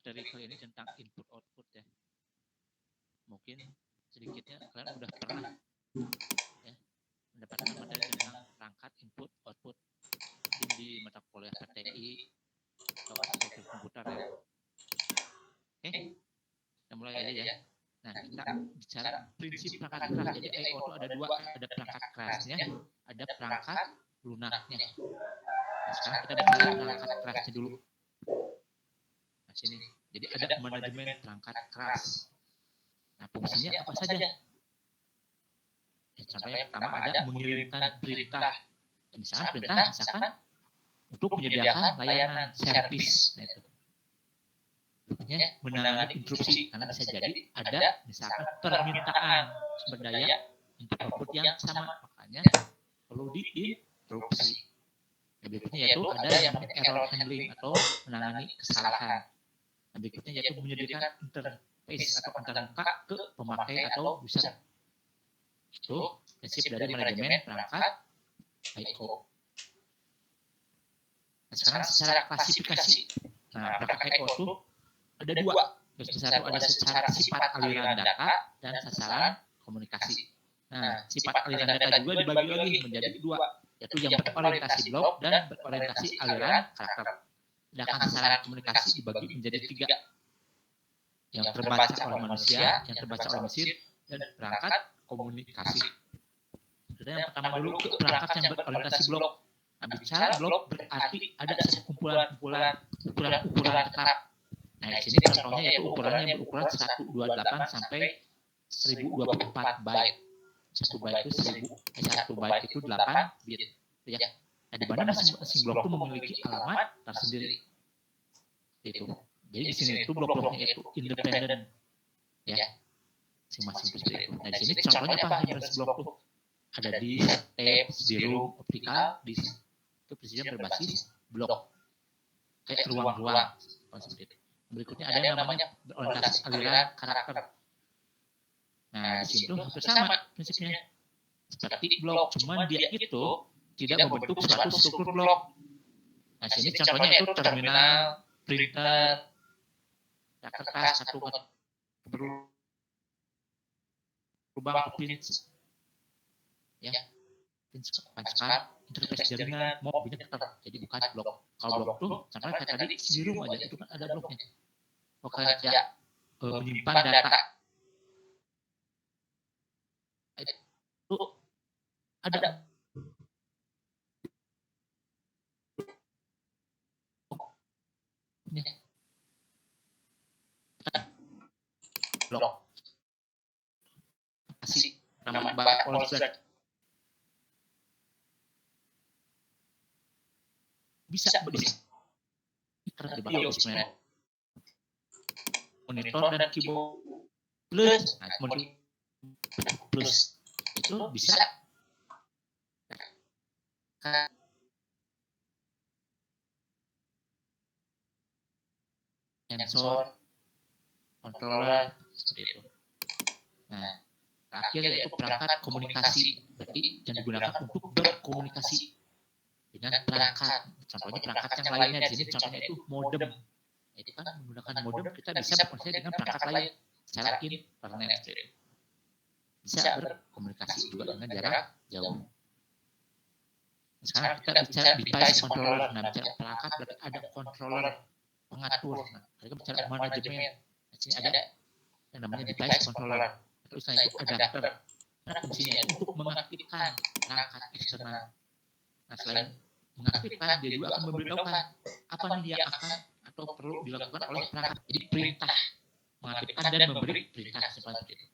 dari kali ini tentang input output ya. Mungkin sedikitnya kalian udah pernah ya mendapatkan materi tentang perangkat input output mungkin di mata kuliah PTI atau arsitektur komputer ya. Oke, kita mulai aja ya. Nah, kita bicara prinsip perangkat keras. Jadi I/O itu ada dua, ada perangkat kerasnya, ada perangkat lunaknya. Nah, sekarang kita bicara perangkat kerasnya dulu. Nah, sini. Jadi ada manajemen perangkat keras. Nah, fungsinya apa saja? Contohnya pertama ada mengirimkan perintah. Misalkan untuk menyediakan layanan servis. Nah, itu. Menangani interupsi karena bisa jadi ada misalkan permintaan sumber daya input output yang sama, makanya perlu diinterupsi. Berikutnya yaitu ada yang namanya error handling atau menangani kesalahan. Berikutnya yaitu menyediakan interface atau antarmuka ke pemakai atau user. Itu prinsip dari manajemen perangkat I/O. Nah, sekarang secara klasifikasi, nah perangkat I/O itu ada dua. Satu ada secara sifat aliran data dan sasaran komunikasi. Nah, sifat aliran data juga dibagi lagi menjadi dua, yaitu yang berorientasi blok dan berorientasi aliran karakter. Sedangkan sasaran komunikasi dibagi menjadi tiga, yang terbaca oleh manusia, yang terbaca oleh mesin, dan perangkat komunikasi. Jadi yang pertama dulu ke perangkat yang berorientasi blok. Nah, bicara blok berarti ada ukuran tetap. Nah, di sini contohnya yaitu ukurannya berukuran 128 sampai 1024 byte. 1 byte itu 1 byte itu 8 bit. Ya. Nah, di mana masing-masing blok itu memiliki alamat tersendiri. Itu. Jadi di sini itu blok-bloknya itu independen. Ya. Masing-masing seperti itu. Nah, di sini contohnya apa? Jenis blok itu ada di tape, CD-ROM, optikal, di itu presiden berbasis blok. Kayak ruang-ruang. Seperti itu. Berikutnya ada yang namanya orientasi aliran karakter. Nah, di situ hampir sama prinsipnya. Seperti blok, cuman dia itu tidak membentuk suatu struktur blok. Nah, sini contohnya itu terminal, printer, kertas, satu berubah pins, ya, pins pancar, interface jaringan, mau binnya tetap. Jadi bukan blok. Kalau blok tuh, contohnya kayak tadi CD-ROM aja itu kan ada bloknya. Kayak menyimpan data itu ada blok kasih nama Olsberg bisa berisi di bawah sebenarnya monitor dan keyboard plus, nah monitor plus itu bisa sensor, controller seperti itu. Nah, terakhir yaitu perangkat komunikasi, berarti yang digunakan untuk berkomunikasi dengan perangkat. Contohnya perangkat yang lainnya di sini contohnya itu modem. Itu kan menggunakan modem kita bisa berkomunikasi dengan perangkat lain secara internet. Bisa berkomunikasi juga dengan jarak jauh. Sekarang kita bicara device controller. Nah, bicara perangkat berarti ada controller pengatur. Nah, kita bicara manajemen. Di sini ada yang namanya device controller. Terus itu adapter. Nah, fungsinya untuk mengaktifkan perangkat eksternal. Nah, selain mengaktifkan, dia juga akan memberitahukan apa nih yang akan atau perlu dilakukan oleh perangkat. Jadi perintah mengaktifkan dan memberi perintah seperti itu.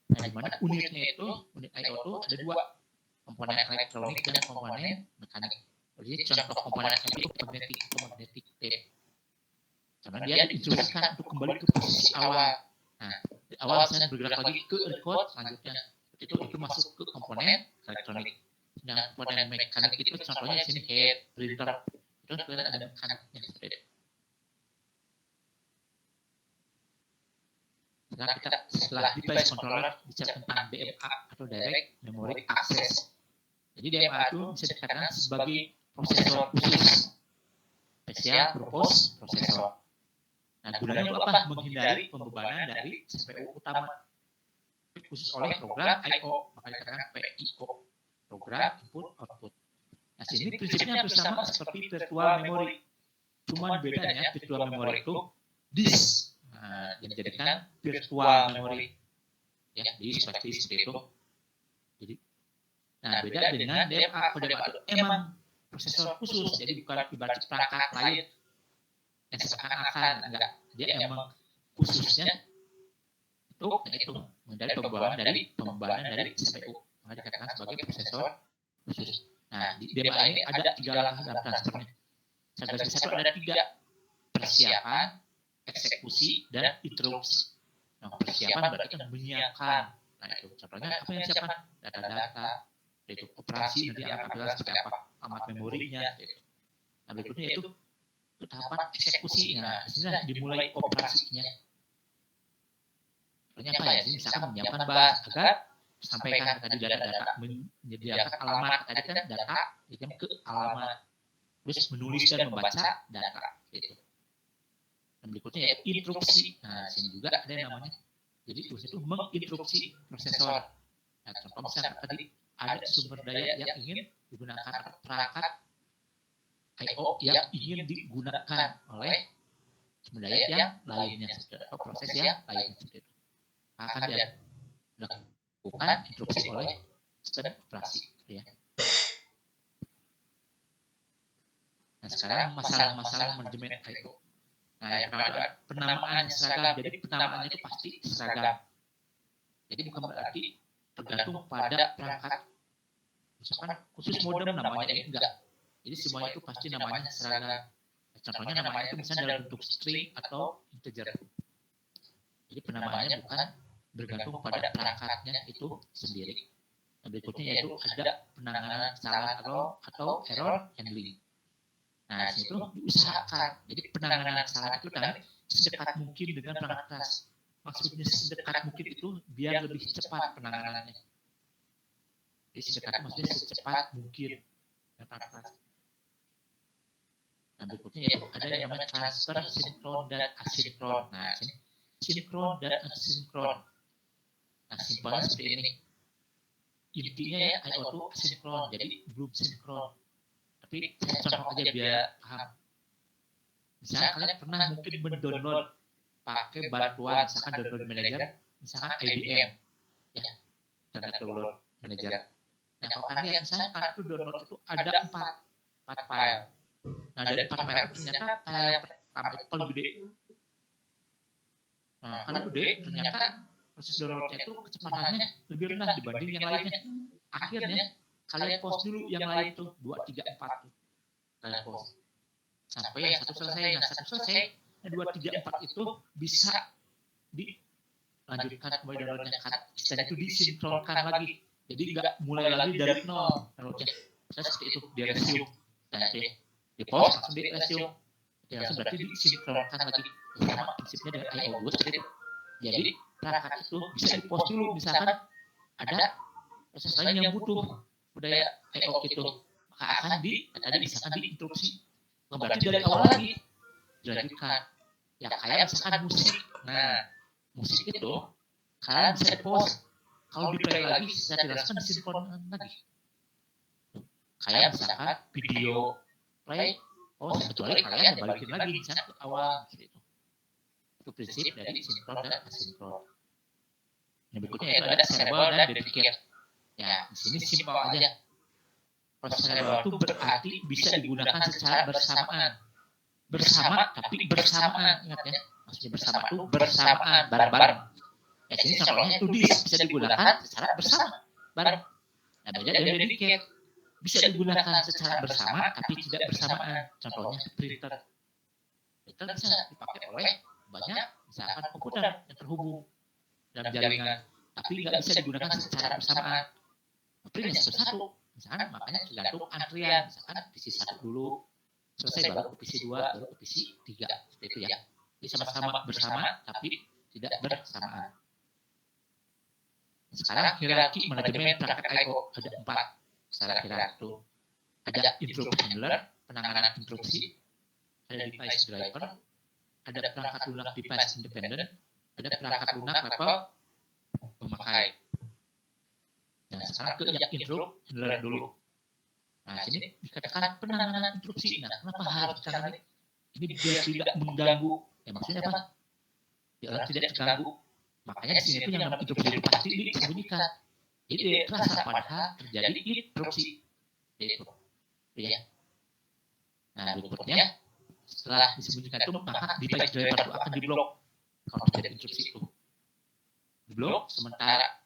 Nah, di mana unitnya itu, unit I/O itu ada dua, komponen elektronik dan komponen mekanik. Jadi contoh komponen elektronik itu magnetik atau magnetic tape. Karena dia diinstruksikan untuk kembali ke posisi awal. Nah, di awal saya bergerak lagi ke record selanjutnya. Itu masuk ke komponen elektronik. Nah, komponen mekanik itu contohnya di sini head, printer. Itu kelihatan ada mekaniknya seperti itu. Sekarang kita setelah device controller bicara tentang DMA atau Direct Memory Access. Jadi DMA itu bisa dikatakan sebagai prosesor khusus, special purpose processor. Nah, gunanya untuk apa? Menghindari pembebanan dari CPU utama khusus oleh program I/O, maka dikatakan PIO, program input output. Nah, sini prinsipnya hampir sama seperti virtual memory. Cuman bedanya virtual memory itu disk. Nah, yang dijadikan virtual memory. Ya, disk seperti itu. Jadi, nah beda dengan DMA. Kalau DMA itu emang prosesor khusus, jadi bukan ibarat perangkat lain yang seakan-akan enggak. Dia emang khususnya itu menghindari pembebanan dari CPU. Maka dikatakan sebagai prosesor khusus. Nah, di DMA ini ada 3 langkah dalam transfernya. Secara garis besar ada 3: persiapan, eksekusi, dan interupsi. Nah, persiapan berarti kan menyiapkan. Nah, itu contohnya apa yang siapkan? Data-data, itu operasi nanti akan tampilan seperti apa, alamat memorinya. Gitu. Nah, berikutnya itu tahapan eksekusi. Nah, disinilah dimulai operasinya. Contohnya apa ya? Jadi misalkan menyiapkan bus agar sampaikan tadi data-data, menyediakan alamat tadi kan data dikirim ke alamat, terus menulis dan membaca data. Gitu. Dan berikutnya yaitu interupsi. Nah, sini juga ada yang namanya. Jadi proses itu menginterupsi prosesor. Nah, contoh misalkan tadi ada sumber daya yang ingin digunakan perangkat I/O yang ingin digunakan oleh sumber daya yang lainnya atau proses yang lainnya seperti itu. Akan dilakukan interupsi oleh sistem operasi. Ya. Nah, sekarang masalah-masalah manajemen I/O. Nah, yang pertama penamaan seragam. Jadi penamaannya itu pasti seragam. Jadi bukan berarti tergantung pada perangkat. Misalkan khusus modem namanya ini enggak. Jadi semuanya itu pasti namanya seragam. Contohnya namanya itu misalnya dalam bentuk string atau integer. Jadi penamaannya bukan bergantung pada perangkatnya itu sendiri. Nah, berikutnya yaitu ada penanganan kesalahan atau error handling. Nah, itu diusahakan. Jadi penanganan kesalahan itu tadi sedekat mungkin dengan perangkat keras. Maksudnya sedekat mungkin itu biar lebih cepat penanganannya. Jadi sedekat maksudnya secepat mungkin dengan perangkat keras. Nah, berikutnya yaitu ada yang namanya transfer sinkron dan asinkron. Nah, sini sinkron dan asinkron. Nah, simpelnya seperti ini. Intinya ya I/O itu asinkron, jadi belum sinkron. Tapi saya contoh aja biar paham. Misalnya kalian pernah mungkin mendownload pakai bantuan, misalkan download manager, misalkan IBM, ya, internet download manager. Nah, kalau kalian misalnya kalian itu download itu ada 4 file. Nah, dari 4 file ternyata file yang pertama itu paling gede. Nah, karena gede, ternyata proses downloadnya itu kecepatannya lebih rendah dibanding yang lainnya. Akhirnya kalian pause dulu yang lain tuh 2, 3, 4 tuh. Kalian pause sampai yang satu selesai. Nah, satu selesai, 2, 3, 4 itu bisa dilanjutkan kembali downloadnya. Istilahnya itu disinkronkan lagi. Jadi nggak mulai lagi dari nol downloadnya. Saya seperti itu di resume. Nah, di pause langsung di resume. Ya, langsung berarti disinkronkan lagi. Sama prinsipnya dengan I/O2 seperti itu. Jadi perangkat itu bisa di pause dulu. Misalkan ada proses lain yang butuh budaya I/O gitu, maka akan tadi misalkan diinterupsi. Berarti dari awal lagi dilanjutkan. Ya kayak misalkan musik. Nah, musik itu kalian bisa di pause. Kalau di play lagi, saya tidak langsung disinkronkan lagi. Kayak misalkan video play, kecuali kalian balikin lagi misalkan ke awal gitu. Itu prinsip dari sinkron dan asinkron. Yang berikutnya itu ada cerebral dan duplicate. Ya, di sini simpel aja. Proses cerebral itu berarti bisa digunakan secara bersamaan. Bersama tapi bersamaan, ingat ya. Maksudnya bersama itu bersamaan, bareng-bareng. Ya, sini contohnya itu bisa digunakan secara bersama, bareng. Nah, beda dengan duplicate. Bisa digunakan secara bersama tapi tidak bersamaan. Contohnya printer. Printer bisa dipakai oleh banyak misalkan komputer yang terhubung dalam jaringan, tapi nggak bisa digunakan secara bersamaan. Printnya satu-satu. Misalkan makanya tergantung antrian. Misalkan PC 1 dulu, selesai baru ke PC 2, baru ke PC 3. Seperti itu ya. Jadi sama-sama bersama tapi tidak bersamaan. Sekarang hierarki manajemen perangkat I/O ada 4. Secara hierarki itu ada interrupt handler, penanganan interupsi, ada device driver, ada perangkat lunak device independen, ada perangkat lunak level pemakai. Nah, sekarang ke yang intrup handler dulu. Nah, sini dikatakan penanganan interupsi. Nah, kenapa harus ditangani? Ini biar tidak mengganggu. Ya, maksudnya apa? Biar tidak terganggu. Makanya di sini itu yang namanya interupsi itu pasti disembunyikan. Jadi terasa padahal terjadi interupsi. Itu. Ya. Nah, berikutnya setelah disembunyikan itu maka device driver itu akan diblok kalau terjadi interupsi itu. Diblok sementara.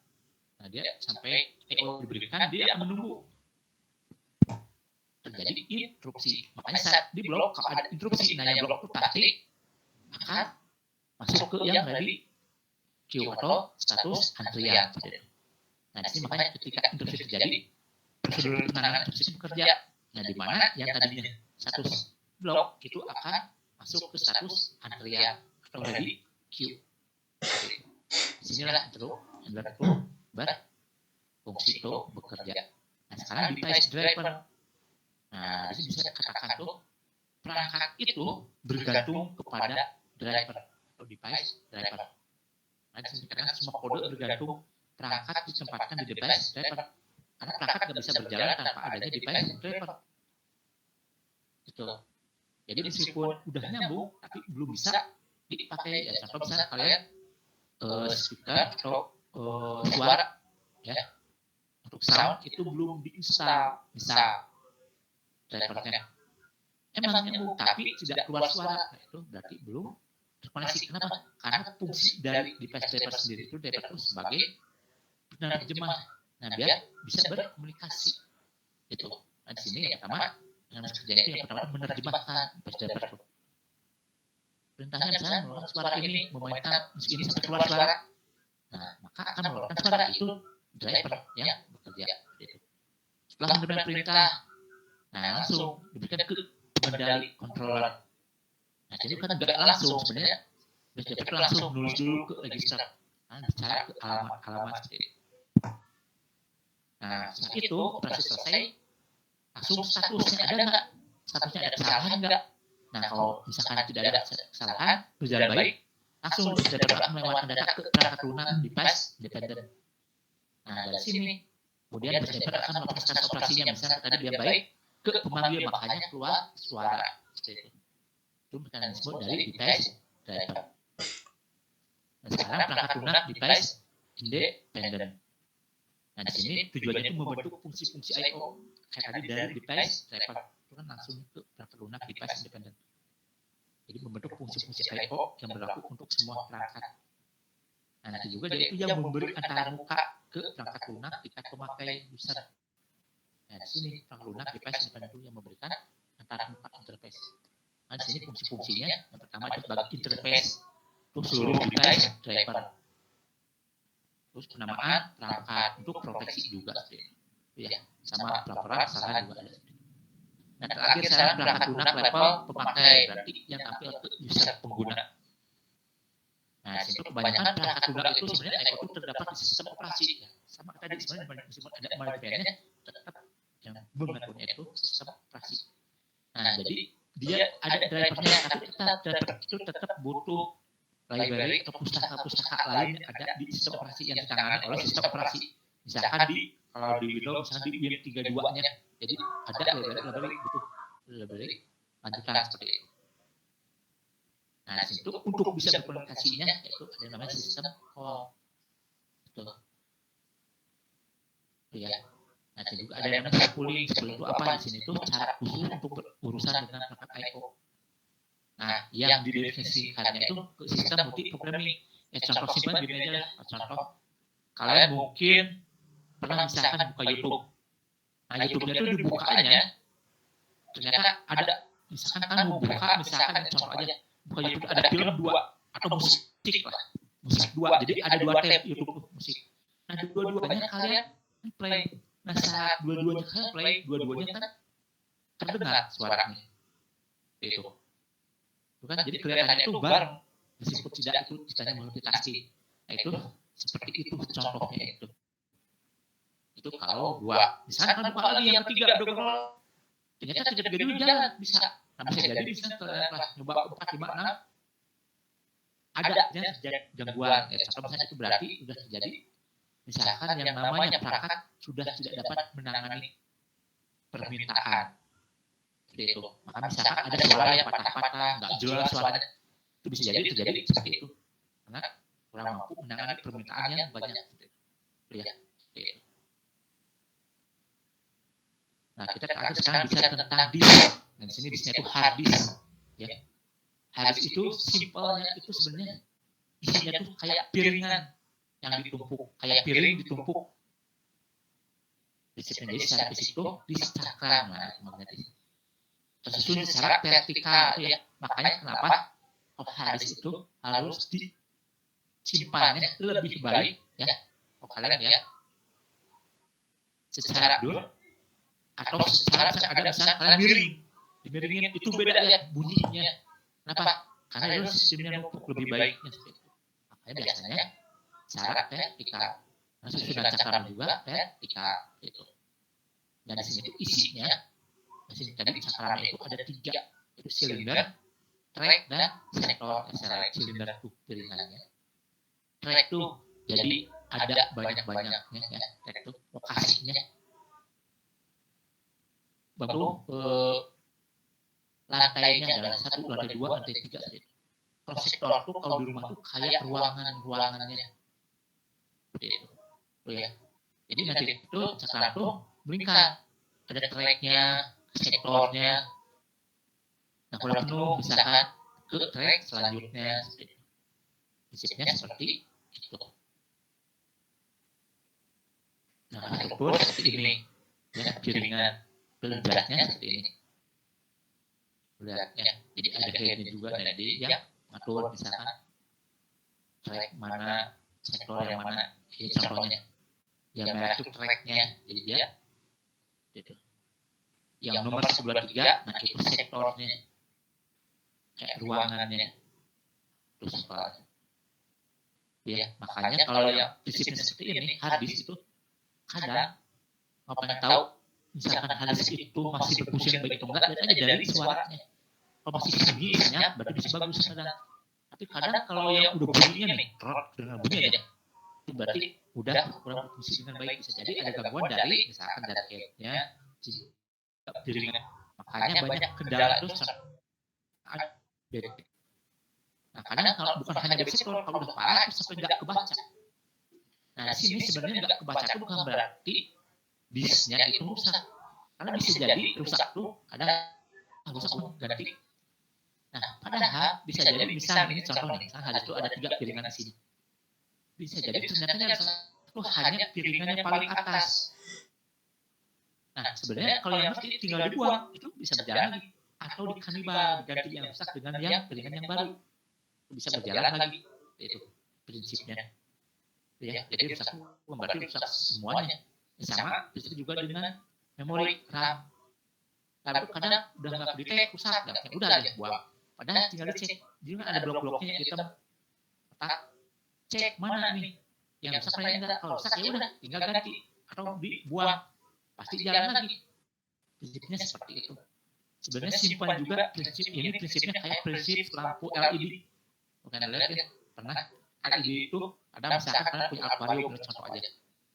Nah, dia sampai EO diberikan, dia akan menunggu terjadi interupsi. Makanya saat diblok kalau ada interupsi, nah yang blok itu pasti akan masuk ke yang ready queue atau status antrian. Nah, di sini makanya ketika interupsi terjadi, prosedur penanganan interupsi itu bekerja. Nah, di mana yang tadinya status blok itu akan masuk ke status antrian atau ready queue. Disinilah handler itu berfungsi itu bekerja. Nah, sekarang device driver. Nah, di sini bisa katakan tuh perangkat itu bergantung kepada driver atau device driver. Nah, di sini katakan semua kode bergantung perangkat ditempatkan di device driver. Karena perangkat nggak bisa berjalan tanpa adanya device driver. Gitu. Jadi meskipun udah nyambung, tapi belum bisa dipakai. Ya, contoh misalnya kalian speaker atau suara, ya, untuk sound itu belum diinstal, misal drivernya emang nyambung tapi tidak keluar suara, nah, itu berarti belum terkoneksi. Kenapa? Karena fungsi dari device driver sendiri itu driver itu sebagai penerjemah. Nah, biar bisa berkomunikasi itu. Nah, di sini yang pertama yang harus kerjanya itu yang pertama menerjemahkan device driver itu. Perintahnya misalnya mengeluarkan suara ini, memainkan musik ini sampai keluar suara. Nah, maka akan mengeluarkan suara itu driver yang bekerja. Itu. Setelah menerima perintah, nah, langsung diberikan ke pengendali controller. Nah, jadi kan nggak langsung sebenarnya. Driver langsung nulis dulu ke register. Nah, bicara ke alamat seperti itu. Nah, setelah itu operasi selesai, langsung statusnya ada nggak? Statusnya ada kesalahan nggak? Nah, kalau misalkan tidak ada kesalahan, berjalan baik, langsung driver akan melewatkan data ke perangkat lunak device independen. Nah, dari sini, kemudian driver akan melakukan status operasinya, misalnya tadi biar baik, ke pemanggil, makanya keluar suara. Itu mekanisme dari device driver. Nah, sekarang perangkat lunak device independen. Nah, di sini tujuannya itu membentuk fungsi-fungsi I/O kayak tadi dari device driver itu kan langsung ke perangkat lunak device independen. Jadi membentuk fungsi-fungsi I/O yang berlaku untuk semua perangkat. Nah, nanti juga dia itu yang memberi antar muka ke perangkat lunak device pemakai user. Nah, di sini perangkat lunak device independen itu yang memberikan antar muka interface. Nah, di sini fungsi-fungsinya yang pertama itu sebagai interface untuk seluruh device driver. Terus penamaan perangkat untuk proteksi juga, ya, sama pelaporan kesalahan juga ada. Nah, terakhir sekarang perangkat lunak level pemakai, berarti yang tampil ke user pengguna. Nah, itu kebanyakan perangkat lunak itu sebenarnya I/O itu terdapat di sistem operasi. Ya. Sama tadi sebenarnya meskipun ada manajemennya, tetap yang mengaturnya itu sistem operasi. Nah, jadi dia ada drivernya, tapi driver itu tetap butuh library atau pustaka-pustaka lain yang ada di sistem operasi yang ditangani oleh sistem operasi. Misalkan kalau di Windows misalkan di Win32-nya, jadi ada library butuh library lanjutan seperti itu. Nah, itu untuk bisa berkomunikasinya yaitu ada yang namanya sistem call. Betul. Ya. Nah, juga ada yang namanya pooling. Pooling itu apa di sini tuh cara khusus untuk berurusan dengan perangkat I/O. Nah, yang didefinisikannya itu ke sistem multi programming. Ya, contoh simpel gini aja lah. Contoh, kalian mungkin pernah misalkan buka YouTube. Nah, YouTube-nya itu dibukanya, ternyata ada, misalkan kan mau buka, misalkan contoh aja, buka YouTube ada film 2, atau musik lah. Musik 2, jadi ada 2 tab YouTube musik. Nah, dua-duanya kalian play. Nah, saat dua-duanya kalian play, dua-duanya kan terdengar suaranya. Itu. Bukan? Jadi kelihatannya itu bareng, meskipun tidak itu istilahnya multitasking. Nah, itu seperti itu contohnya itu. Itu kalau 2. Misalkan buka lagi yang ketiga, ternyata ketiga-tiganya jalan bisa. Nah, bisa jadi misalnya setelah nyoba 4, 5, 6, ada terjadi gangguan. Contoh misalnya itu berarti sudah terjadi misalkan yang namanya perangkat sudah tidak dapat menangani permintaan. Seperti itu. Maka misalkan ada suara yang patah-patah, nggak jelas suaranya, itu bisa jadi terjadi seperti itu. Karena kurang mampu menangani permintaan yang banyak. Ya, seperti itu. Nah, kita akan sekarang bicara tentang disk. Nah, di sini disknya itu hard disk. Ya. Hard disk itu simpelnya itu sebenarnya isinya tuh kayak piringan yang ditumpuk, kayak piring ditumpuk. Prinsipnya jadi secara fisik itu disk cakram, magnetis. Tersusun secara vertikal, ya. Makanya kenapa hard disk itu harus disimpannya lebih baik, ya. Kalian ya, secara dur atau secara ada misalnya kalian miring, dimiringin itu beda ya bunyinya. Kenapa? Karena itu sistemnya numpuk lebih baiknya seperti itu. Makanya biasanya secara vertikal. Nah, susunan cakram juga vertikal itu. Dan di sini itu isinya, di sini tadi cakramnya itu ada 3, itu silinder, track dan sektor. Silinder itu piringannya. Track itu jadi ada banyak-banyaknya ya, track itu lokasinya. Baru lantainya adalah 1, lantai 2, lantai 3 seperti itu. Kalau sektor itu kalau di rumah itu kayak ruangannya seperti itu. Ya. Jadi nanti itu cakram itu melingkar, ada tracknya, sektornya. Nah kalau penuh misalkan ke track selanjutnya seperti itu. Prinsipnya seperti itu. Nah itu seperti ini, ya piringan beratnya seperti ini. Beratnya, jadi ada headnya juga nanti yang ngatur misalkan track mana, sektor yang mana. Ini contohnya. Yang merah itu tracknya, jadi dia gitu. Yang nomor 93, nah itu sektornya, kayak ruangannya, terus apa? Ya, makanya kalau yang prinsipnya seperti ini, hard disk itu kadang mau pengen tahu, misalkan hard disk itu masih berfungsi baik atau enggak, lihat aja dari suaranya. Kalau masih sunyi isinya, berarti bisa bagus kadang. Tapi kadang kalau yang udah bunyinya nih, dengan bunyi aja, itu berarti udah kurang berfungsi dengan baik. Bisa jadi ada gangguan dari misalkan dari headnya, piringan. Makanya banyak kendala itu beda. Nah kadang kalau bukan hanya dari sektor, kalau udah parah itu sampai nggak kebaca. Nah di sini sebenarnya nggak kebaca itu bukan berarti disknya itu rusak. Karena bisa jadi rusak tuh kadang rusak ganti. Nah padahal bisa jadi misalnya ini contoh nih, misalnya itu ada 3 piringan di sini. Bisa jadi ternyata yang itu hanya piringan yang paling atas. Nah sebenarnya kalau yang mesti tinggal dibuang itu bisa berjalan lagi, atau dikanibal diganti yang rusak dengan yang piringan yang baru, bisa berjalan lagi. Itu prinsipnya. Ya, jadi rusak berarti rusak semuanya. Sama bisa juga dengan memori RAM. Lalu kadang udah nggak kedetek rusak, ya udah aja buang. Padahal tinggal dicek, jadi kan ada blok-bloknya kita cek mana nih yang rusak mana enggak. Kalau rusak ya udah tinggal ganti atau dibuang, pasti jalan lagi. Prinsipnya seperti itu. Sebenarnya simpan juga prinsip ini, prinsipnya kayak prinsip lampu LED. Bukan lihat ya, pernah LED itu ada misalkan kalian punya akuarium, contoh aja,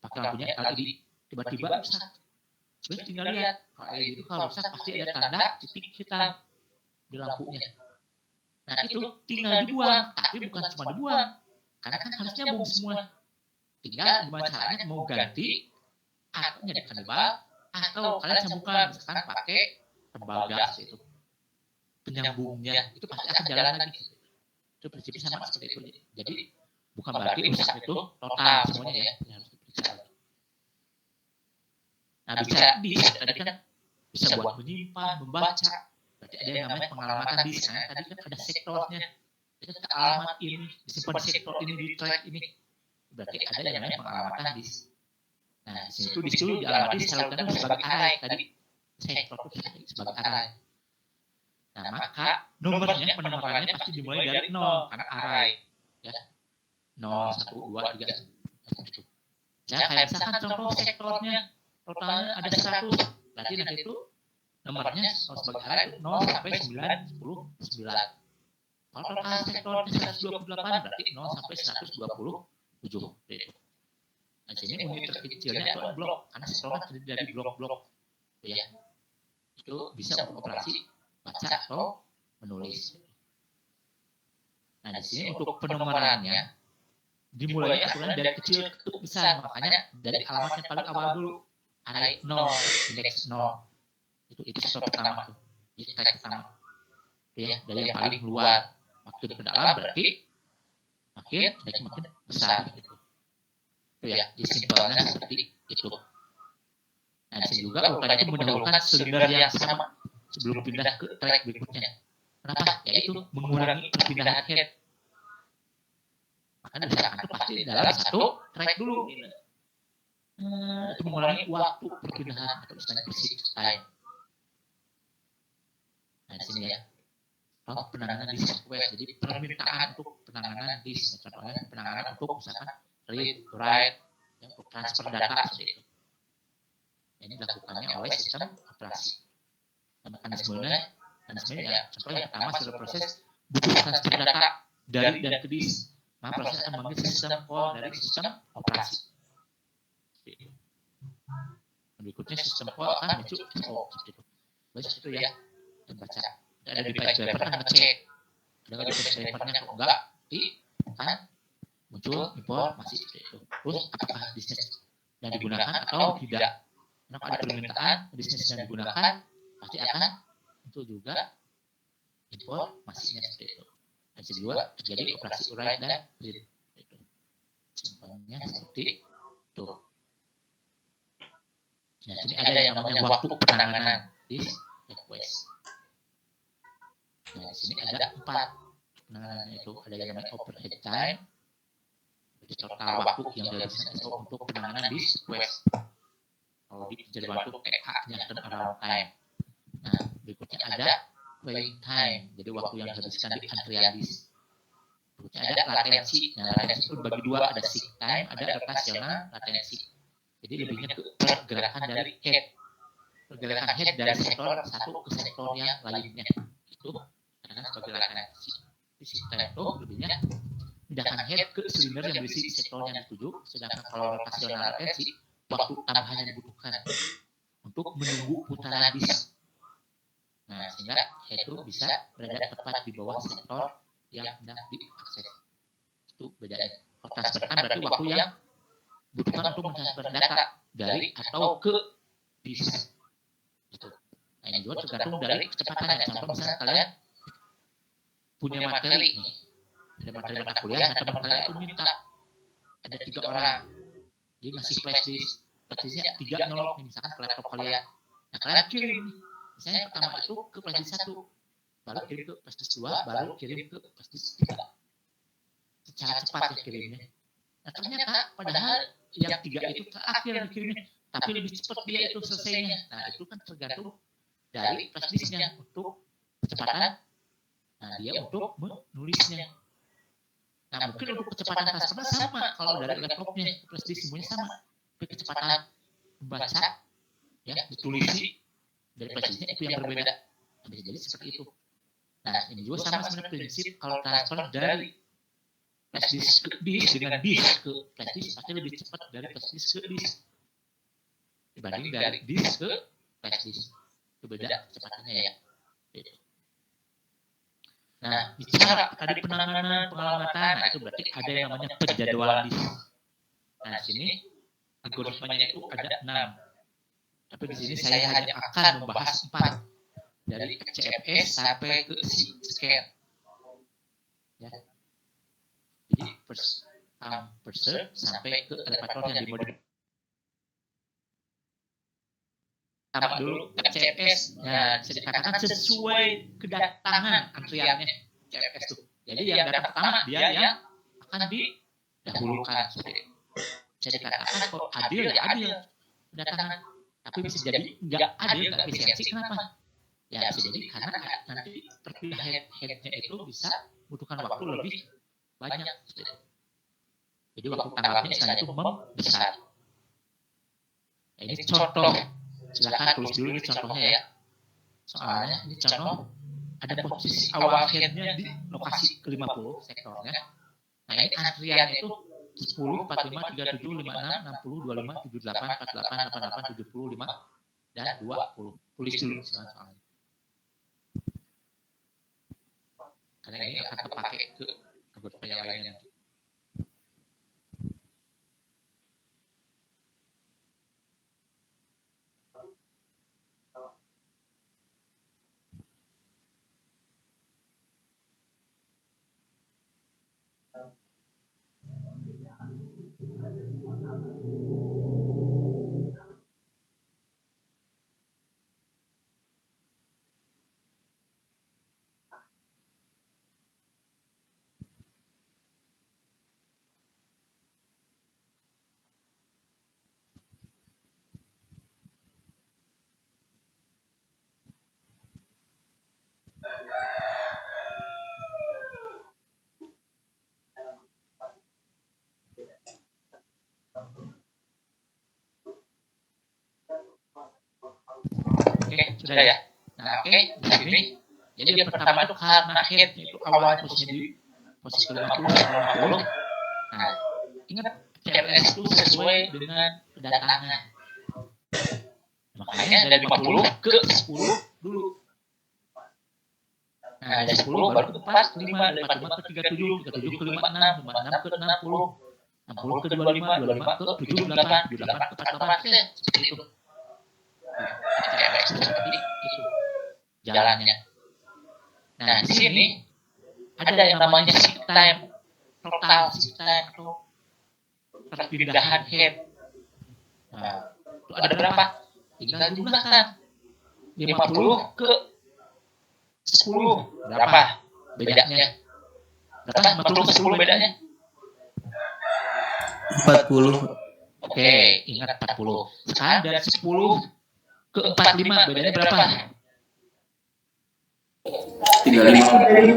pakai lampunya LED, tiba-tiba rusak. Sebenarnya tinggal lihat, kalau LED itu kalau rusak pasti ada tanda titik hitam di lampunya. Nah itu tinggal dibuang, tapi bukan cuma dibuang, karena kan harus nyambung semua. Tinggal gimana caranya mau ganti, atau jadi kanibal, atau kalian sambungkan, misalkan pakai tembaga itu. Penyambungnya itu pasti akan jalan lagi. Itu prinsipnya sama seperti itu. Jadi bukan berarti rusak itu total semuanya ya, harus diperiksa. Nah bicara disk tadi kan bisa buat menyimpan, membaca. Berarti ada yang namanya pengalamatan disk. Nah, tadi kan ada sektornya. Kita alamat ini, disimpan sektor ini di track ini. Berarti ada yang namanya pengalamatan disk. Nah di situ disk itu dialamati secara sebagai array tadi. Sektor itu sebagai array. Nah maka nomornya, penomorannya pasti dimulai dari 0 karena array. Ya. 0, 1, 2, 3. Ya, kayak misalkan contoh sektornya totalnya ada 100. Berarti nanti itu nomornya sebagai array 0 sampai 9, 10, 9. Kalau total sektornya 128 berarti 0 sampai 127. Gitu. Nah, sini unit terkecilnya itu blok, karena sektornya terdiri dari blok-blok. Ya. Itu bisa untuk operasi baca atau menulis. Nah, di sini untuk penomorannya dimulainya aturan dari kecil ke besar, makanya dari alamat yang paling awal dulu, array 0, indeks 0. Itu step pertama tuh. Itu track pertama. Ya, dari yang paling luar. Makin ke dalam berarti makin besar gitu. Itu ya, disimpelnya seperti itu. Nah, di sini juga urutannya itu mendahulukan silinder yang sama sebelum pindah ke track berikutnya. Kenapa? Yaitu mengurangi perpindahan head. Makanya misalkan itu pasti dalam satu track dulu. Itu mengurangi waktu perpindahan atau istilahnya persist time. Nah, di sini ya. Penanganan disk request. Jadi permintaan untuk penanganan disk. Contohnya penanganan untuk misalkan read, write, ya, untuk transfer data seperti itu. Ini dilakukannya oleh sistem operasi. Nah, mekanismenya ya, contohnya yang pertama seluruh proses butuh transfer data dari dan ke disk. Maka proses akan memanggil sistem call dari sistem operasi. Berikutnya sistem call akan muncul SO seperti itu. Baik itu ya, membaca. Ada device driver kan ngecek. Ada nggak device drivernya kok enggak? Kan muncul informasi seperti itu. Terus apakah bisnis yang digunakan atau tidak? Karena kalau ada permintaan bisnis yang digunakan pasti akan muncul juga informasinya seperti itu. Dan kedua terjadi operasi write dan read. Itu simpelnya seperti itu. Nah, sini ada yang namanya waktu penanganan disk request. Nah, di sini ada 4 penanganannya itu. Ada yang namanya overhead time. Jadi total waktu yang dihabiskan itu untuk penanganan disk request. Kalau jadi waktu PH-nya turnaround time. Nah, berikutnya ada wait time. Jadi waktu yang dihabiskan di antrian disk. Berikutnya ada latensi. Nah, latensi itu bagi dua, ada seek time, ada rotational latensi. Jadi lebihnya ke pergerakan dari head. Pergerakan head dari sektor satu ke sektor yang lainnya. Itu karena sebagai latensi. Di seek time itu lebihnya pindahkan head ke silinder yang berisi sektor yang dituju. Sedangkan kalau rotational latensi, waktu tambahan yang dibutuhkan untuk menunggu putaran disk. Nah, sehingga head itu bisa berada tepat di bawah sektor yang hendak diakses. Itu bedanya. Kalau transfer time berarti waktu yang dibutuhkan untuk mentransfer data dari atau ke disk. Gitu. Nah, ini juga tergantung dari kecepatannya. Contoh misalnya kalian punya materi nih. Ada materi mata kuliah, nah teman kalian itu minta ada 3 orang. Dia ngasih flash disk. Flash disknya 3 nyolok, misalkan ke laptop kalian. Nah, kalian kirim. Misalnya yang pertama itu ke flash disk 1. Baru kirim ke flash disk 2, baru kirim ke flash disk 3. Secara cepat ya kirimnya. Nah, ternyata padahal yang 3 itu terakhir dikirimnya. Tapi lebih cepat dia itu selesainya. Nah, itu kan tergantung dari flash disknya untuk kecepatan. Nah, dia untuk menulisnya. Nah, mungkin untuk kecepatan transfernya sama. Kalau dari laptopnya ke flash disk semuanya sama. Tapi kecepatan membaca, ya, ditulisi dari flash disknya itu yang berbeda. Nah, bisa jadi seperti itu. Nah, ini juga sama sebenarnya prinsip kalau transfer dari flash disk ke disk dengan disk ke flash disk pasti lebih cepat dari flash disk ke disk dibanding dari disk ke flash disk. Itu beda kecepatannya ya. Nah, bicara tadi penanganan pengamatan, nah itu berarti ada yang namanya penjadwalan disk. Nah, di sini algoritmanya itu ada 6. Tapi di sini saya hanya akan membahas 4. Dari CFS sampai ke scan. Ya. Jadi first come first serve sampai ke elevator yang dimodifikasi. Pertama dulu CFS, ya bisa dikatakan sesuai kedatangan antriannya CFS tuh. Jadi yang datang pertama dia yang akan didahulukan. Bisa dikatakan kok adil ya adil kedatangan, tapi bisa jadi nggak adil nggak efisiensi. Kenapa? Ya bisa jadi karena nanti terpilih headnya itu bisa butuhkan waktu lebih banyak. Jadi waktu tanggapnya istilahnya itu membesar. Nah, ini contoh. Silakan tulis dulu ini contohnya ya. Soalnya ini contoh ada posisi awal headnya di lokasi ke-50 sektornya. Nah ini antriannya itu 10, 45, 37, 56, 60, 25, 78, 48, 88, 70, 5, dan 20. Tulis dulu soalnya. Karena ini akan terpakai ke beberapa yang lainnya. Oke, sudah ya. Nah, oke, di sini. Jadi yang pertama itu karena head itu awalnya posisinya di posisi ke-50 sampai 50. Nah, ingat CLS itu sesuai dengan kedatangan. Makanya dari 50 ke 10 dulu. Nah, dari 10 baru ke 45, dari 45 ke 37, 37 ke 56, 56 ke 60, 60 ke 25, 25 ke 78, 78 ke 48, seperti itu. Seperti itu jalannya. Nah, di sini ada yang namanya seat time, total seat time atau perpindahan head. Nah, itu ada berapa? Tinggal jumlahkan 50 ke 10. Berapa bedanya? Berapa 50 ke 10 bedanya? 40. Oke, ingat 40. Sekarang dari 10 ke 45 bedanya berapa? 35.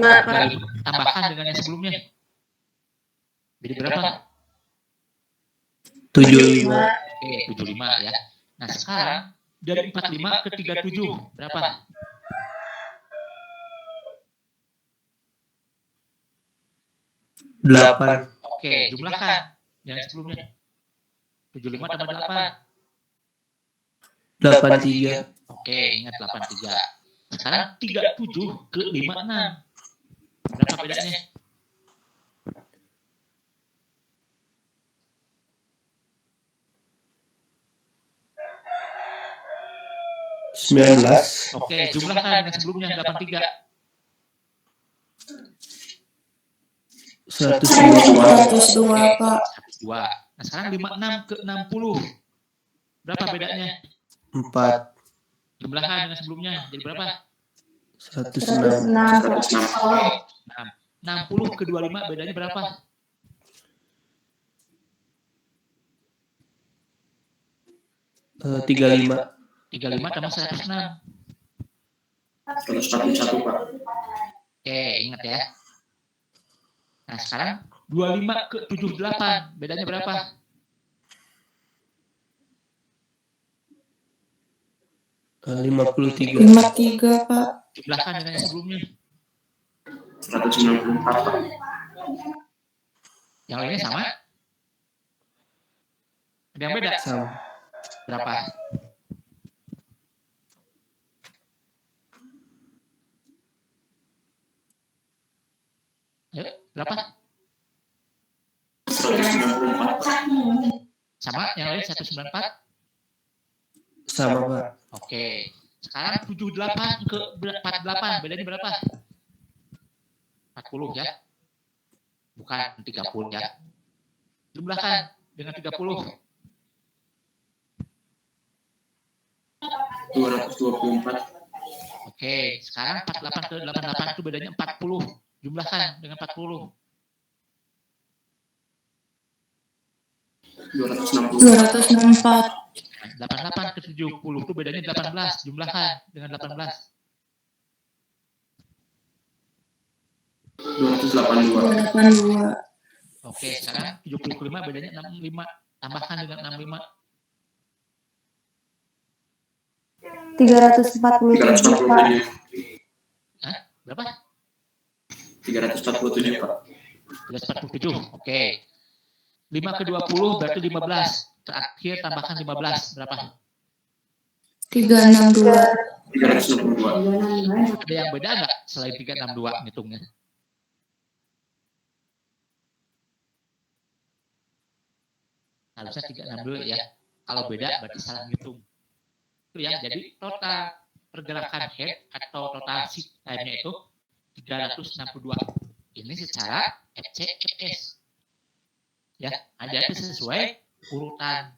Tambahkan dengan yang sebelumnya. Jadi berapa? 75. Oke, 75 ya. Nah, sekarang dari 45 ke 37 berapa? 8. Oke, jumlahkan yang sebelumnya. 75 tambah 8. 83. Oke, ingat 83. Sekarang 37 ke 56. Berapa bedanya? 19. Oke, jumlahkan yang sebelumnya 83. 102, Pak. 2. Nah, sekarang 56 ke 60. Berapa bedanya? 4. Jumlahkan dengan sebelumnya jadi berapa? 106. 60 ke 25 bedanya berapa? 35. 35 tambah 106. 141, Pak. Oke, ingat ya. Nah, sekarang 25 ke 78 bedanya berapa? 53, Pak. Jumlahkan dengan yang sebelumnya. 194, Pak. Yang lainnya sama? Ada yang beda? Sama. Berapa? Ayo, berapa? 194. Sama, yang lain 194? Sama, Pak. Oke. Sekarang 78 ke 48 bedanya berapa? 40 ya. Bukan 30 ya. Jumlahkan dengan 30. 224. Oke, sekarang 48 ke 88 itu bedanya 40. Jumlahkan dengan 40. 264. 88 ke 70 itu bedanya 18. Jumlahkan dengan 18. 282. Oke, sekarang 70 ke 5 bedanya 65. Tambahkan dengan 65. 347, Pak. Hah? Berapa? 347 Pak. 347. Oke. 5 ke 20 berarti 15. Terakhir tambahkan 15. Berapa? 362. 362. Ada yang beda nggak selain 362 ngitungnya? Harusnya 362 ya. Kalau beda berarti salah ngitung. Itu ya. Jadi total pergerakan head atau total seat time-nya itu 362. Ini secara FCFS. Ya, ada itu sesuai urutan.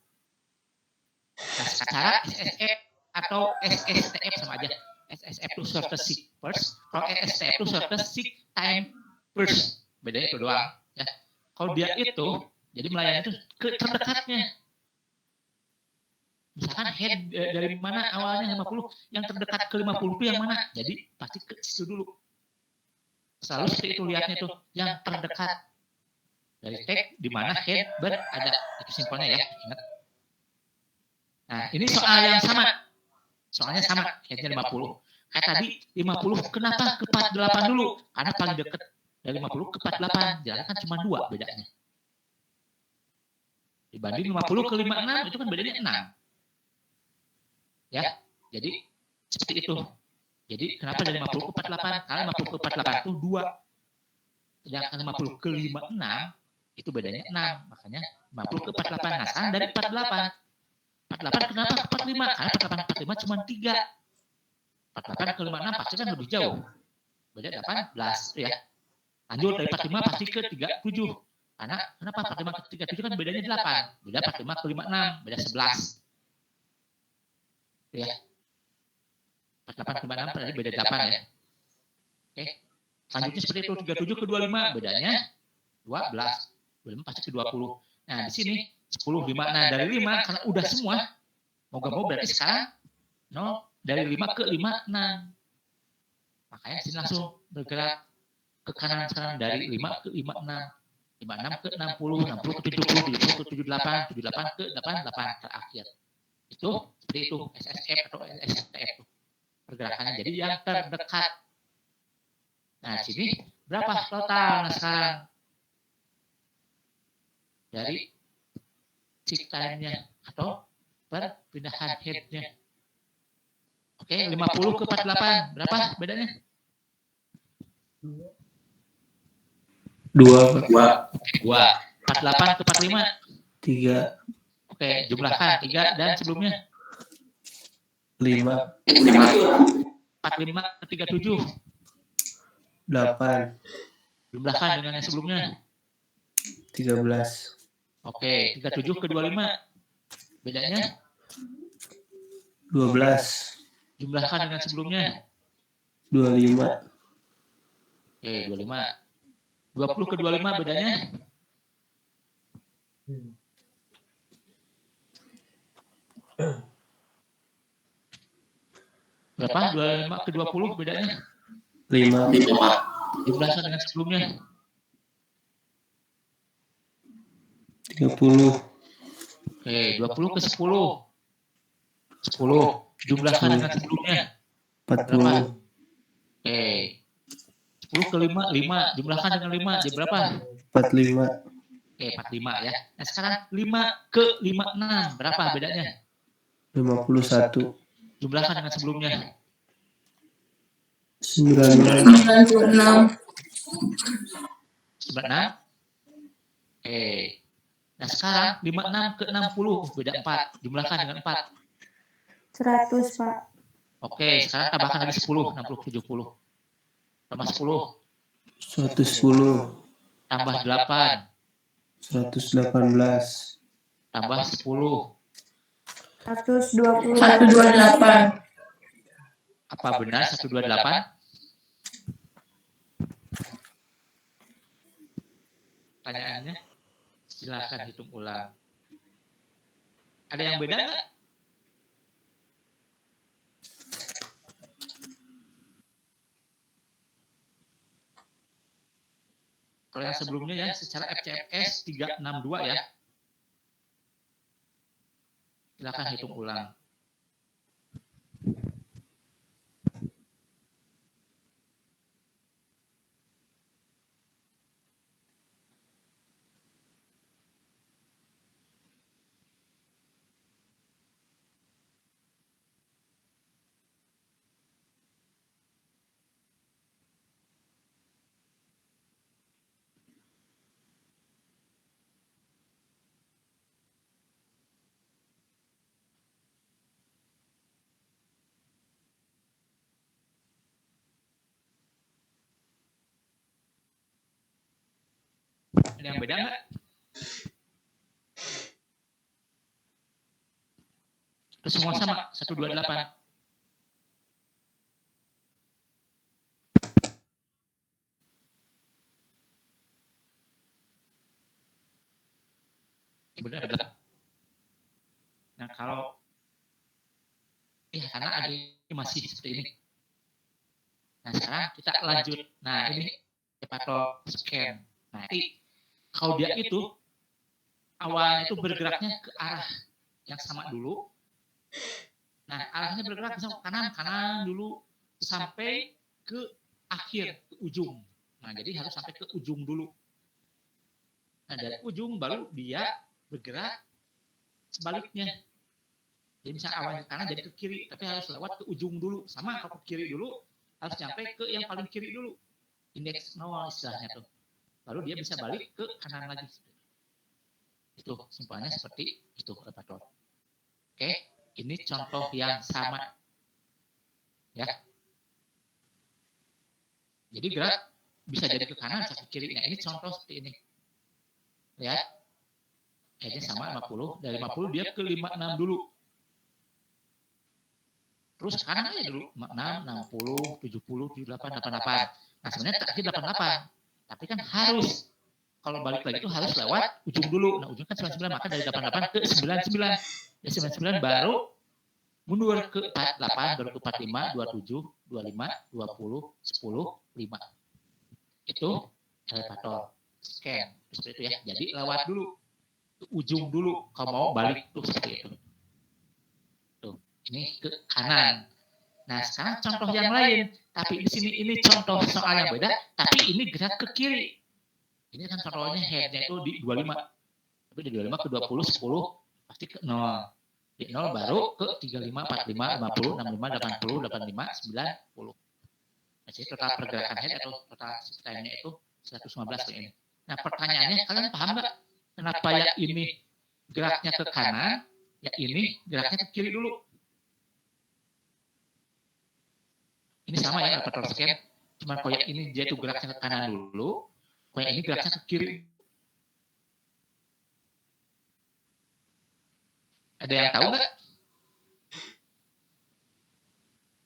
Nah, secara SSF atau SSTF sama aja. SSF itu shortest seat first, kalau SSTF itu shortest seat time first. Bedanya itu doang. Ya. Kalau dia itu, jadi melayani itu ke terdekatnya. Misalkan head dari mana awalnya 50, yang terdekat ke 50 itu yang mana? Jadi pasti ke situ dulu. Selalu seperti itu lihatnya tuh, yang terdekat. Dari tag di mana head berada. Itu simpelnya ya, ingat. Nah, ini soal yang sama. Soalnya sama, headnya 50. Kayak tadi 50, kenapa ke 48 dulu? Karena paling dekat dari 50 ke 48. Jalan kan cuma 2 bedanya. Dibanding 50 ke 56, itu kan bedanya 6. Ya, jadi seperti itu. Jadi kenapa dari 50 ke 48? Karena 50 ke 48 itu 2. Sedangkan 50 ke 56, itu bedanya 6. Makanya 50 ke 48. Nah, sekarang dari 48. 48 kenapa 45? Karena 48 45 cuma 3. 48 ke 56 pasti kan lebih jauh. Beda 18 ya. Lanjut dari 45 pasti ke 37. Karena kenapa 45 ke 37 kan bedanya 8. Beda 45 ke 56, beda 11. Ya. 48 ke 56 berarti beda 8 ya. Oke. Selanjutnya seperti itu 37 ke 25 bedanya 12. 25 pasti ke 20. Nah, di sini 10 5. Nah, dari 5 karena udah semua mau gak mau berarti sekarang 0 dari 5 ke 5 6. Makanya sini langsung bergerak ke kanan sekarang dari 5 ke 56. 56 ke 60, 60 ke 70, 70 ke 78, 78 ke 88 terakhir. Itu seperti itu SSF atau SSTF pergerakannya. Jadi yang terdekat. Nah, sini berapa total nah sekarang? Dari seat time-nya atau perpindahan head-nya. Oke, 50 ke 48. Berapa bedanya? 2. 48 ke 45. 3. Oke, jumlahkan 3 dan sebelumnya 5. 45 ke 37. 8. Jumlahkan dengan yang sebelumnya 13. Oke, 37 ke 25. Bedanya 12. jumlahkan dengan sebelumnya 25. Oke, 25. 20 ke 25 bedanya berapa? 25 ke 20 bedanya 5. jumlahkan dengan sebelumnya 30. Oke, 20 ke 10. 10. Jumlahkan dengan sebelumnya 40. Oke. 10 ke 5, 5. Jumlahkan dengan 5, jadi berapa? 45. Oke, 45 ya. Nah, sekarang 5 ke 56, berapa bedanya? 51. Jumlahkan dengan sebelumnya 96. 96. Oke. Nah, sekarang 56 ke 60, beda 4. Jumlahkan dengan 4. 100 Pak. Oke, sekarang tambahkan lagi 10, 60 ke 70. Tambah 10, 110. tambah 8, 118. tambah 10. 128. Apa benar 128? Pertanyaannya, silakan hitung ulang. Ada yang beda nggak? Kalau yang sebelumnya ya, secara FCFS 362 ya. Silakan hitung ulang. Ada yang beda nggak? Terus semua sama 128. Benar. Nah kalau ya karena ada ini masih seperti ini. Nah sekarang kita lanjut. Nah ini elevator scan. Nah ini kalau dia itu awalnya itu bergeraknya ke arah yang sama dulu. Nah arahnya bergerak ke kanan dulu sampai ke akhir, ke ujung. Nah jadi harus sampai ke ujung dulu. Nah dari ujung baru dia bergerak sebaliknya. Jadi misalnya awalnya ke kanan jadi ke kiri, tapi harus lewat ke ujung dulu. Sama kalau ke kiri dulu, harus sampai ke yang paling kiri dulu. Indeks 0 istilahnya tuh. Baru dia bisa balik ke kanan lagi. Itu simpelnya seperti itu elevator. Oke, ini contoh yang sama. Ya. Jadi gerak bisa jadi ke kanan, bisa ke kiri. Nah ini contoh seperti ini. Lihat. Headnya sama 50. Dari 50 dia ke 56 dulu. Terus kanan aja dulu, 6, 60, 70, 78, 88. Nah sebenarnya terakhir 88. Tapi kan harus, kalau balik lagi itu harus lewat ujung dulu. Nah ujung kan 99, maka dari 88 ke 99. Ya 99 baru mundur ke 48, baru ke 45, 27, 25, 20, 10, 5. Itu elevator scan. Seperti itu ya. Jadi lewat dulu, ke ujung dulu, kalau mau balik tuh seperti itu. Ini ke kanan. Nah sekarang contoh yang lain, tapi di sini ini contoh soal yang beda, tapi ini gerak ke kiri. Ini kan contohnya headnya itu di 25, tapi di 25 ke 20, 10 pasti ke 0. Di 0 baru ke 35, 45, 50, 65, 80, 85, 90. Nah, jadi total pergerakan head atau total time-nya itu 115 ini. Nah pertanyaannya, kalian paham nggak kenapa ya ini geraknya ke kanan, ya ini geraknya ke kiri dulu? Ini sama ya elevator scan, cuman koyak ini dia tuh geraknya ke kanan dulu, koyak ini geraknya ke kiri. Ada yang tahu nggak?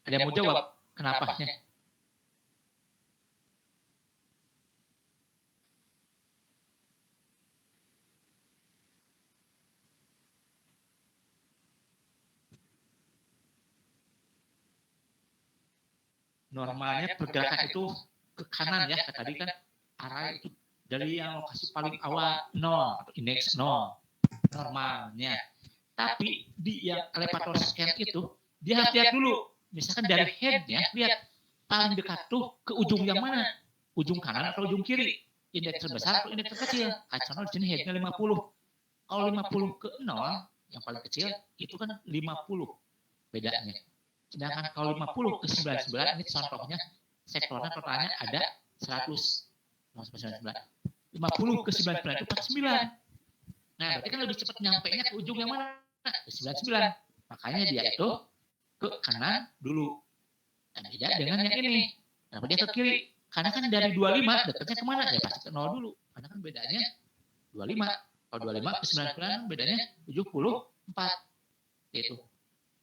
Ada yang mau jawab kenapanya? Normalnya pergerakan itu ke kanan ya, tadi kan arah itu dari yang lokasi paling awal 0 atau indeks 0 normalnya. Tapi di yang elevator scan itu dia harus lihat dulu, misalkan dari headnya lihat paling dekat tuh ke ujung yang mana, ujung kanan atau ujung kiri, indeks terbesar atau indeks terkecil. Contoh di sini headnya 50. Kalau 50 ke 0 yang paling kecil itu kan 50 bedanya. Sedangkan kalau 50 ke 99 ini contohnya sektornya totalnya ada 100. 50 ke 99 itu 49. Nah berarti kan lebih cepat nyampainya ke ujung yang mana? Ke 99. Makanya dia itu ke kanan dulu. Dan beda dengan yang ini. Kenapa dia ke kiri? Karena kan dari 25 dekatnya kemana? Ya pasti ke 0 dulu. Karena kan bedanya 25. Kalau 25 ke 99 bedanya 74. Itu.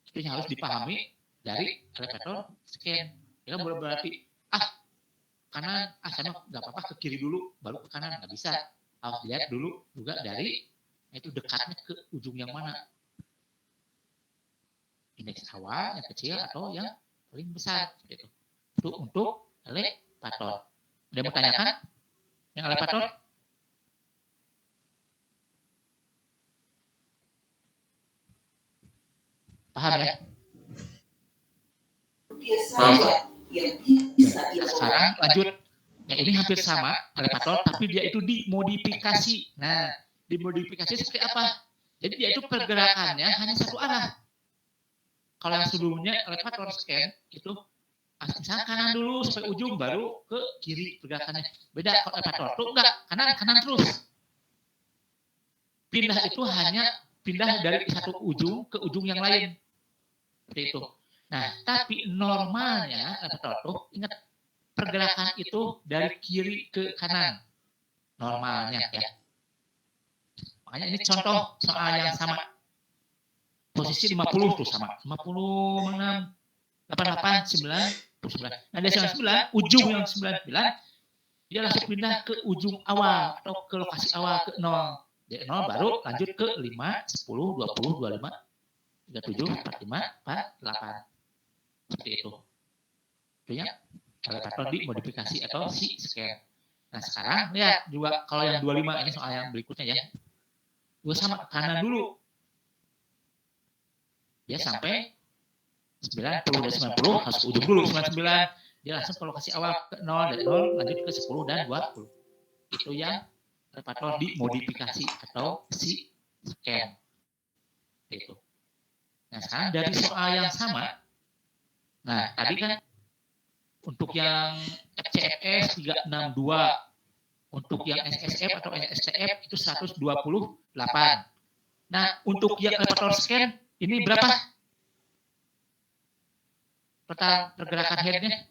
Itu yang harus dipahami dari elevator scan. Ya bukan berarti kanan, saya nggak apa-apa ke kiri dulu, baru ke kanan, nggak bisa. Harus lihat dulu juga dari itu dekatnya ke ujung yang mana. Indeks awal yang kecil atau yang paling besar. Gitu. Itu untuk elevator. Ada yang mau tanyakan? Yang elevator? Paham ya? Sekarang lanjut. Ya, ini hampir sama elevator, tapi dia itu dimodifikasi. Nah, dimodifikasi seperti apa? Jadi dia itu pergerakannya hanya satu arah. Kalau yang sebelumnya elevator scan itu misalnya kanan dulu sampai ujung baru ke kiri pergerakannya. Beda kalau elevator itu enggak, kanan terus. Pindah itu hanya pindah dari satu ujung ke ujung yang lain. Seperti itu. Nah, tapi normalnya elevator itu ingat pergerakan itu dari kiri ke kanan. normalnya ya. Makanya ini contoh soal yang sama. Posisi 50 tuh sama. 56, 88, 99. Nah dari 99, ujung yang 99, dia langsung pindah ke ujung awal atau ke lokasi awal ke 0. Dari 0 baru lanjut ke 5, 10, 20, 25, 37, 45, 48. Seperti itu. Tentunya elevator dimodifikasi atau si scan. Nah sekarang lihat juga kalau yang 25 ini soal yang berikutnya ya. Gue sama ke kanan dulu. Dia sampai 90 dan 90 harus ke ujung dulu 99. Dia langsung ke lokasi awal ke 0 dari 0 lanjut ke 10 dan 20. Itu yang elevator dimodifikasi atau si scan. Itu. Nah sekarang dari soal yang sama. Nah tadi kan untuk yang FCFS 362, untuk yang SSF atau SSTF itu 128. Nah untuk yang elevator scan ini berapa? Total pergerakan headnya?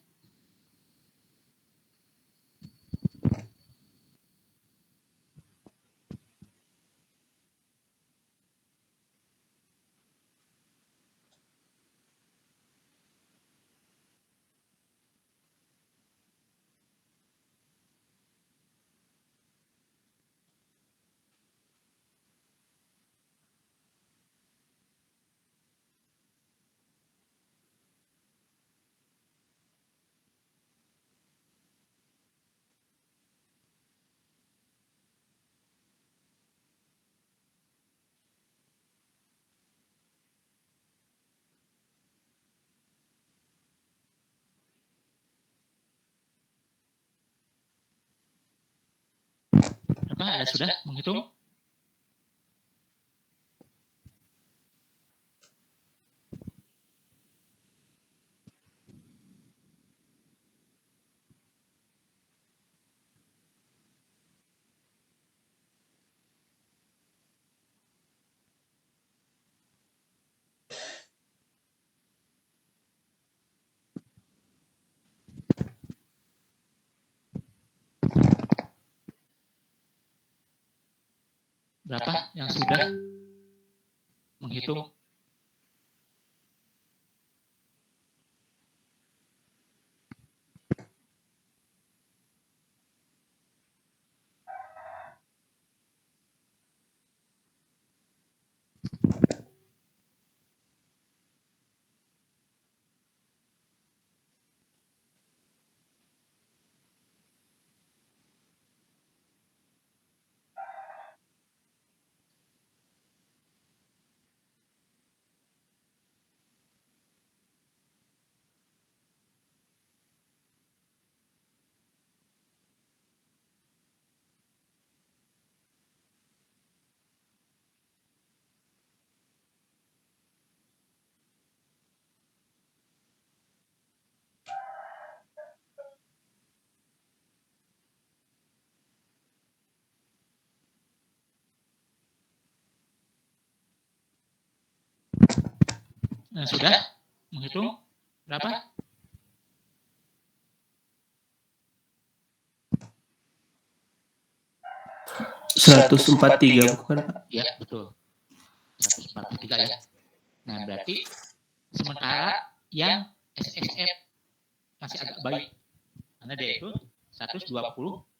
Apa ada sudah menghitung? Berapa yang sudah menghitung? Nah, sudah menghitung berapa? Seratus empat tiga bukan Pak? Ya betul. 143 ya. Nah berarti sementara yang SSF masih agak baik karena dia itu 128.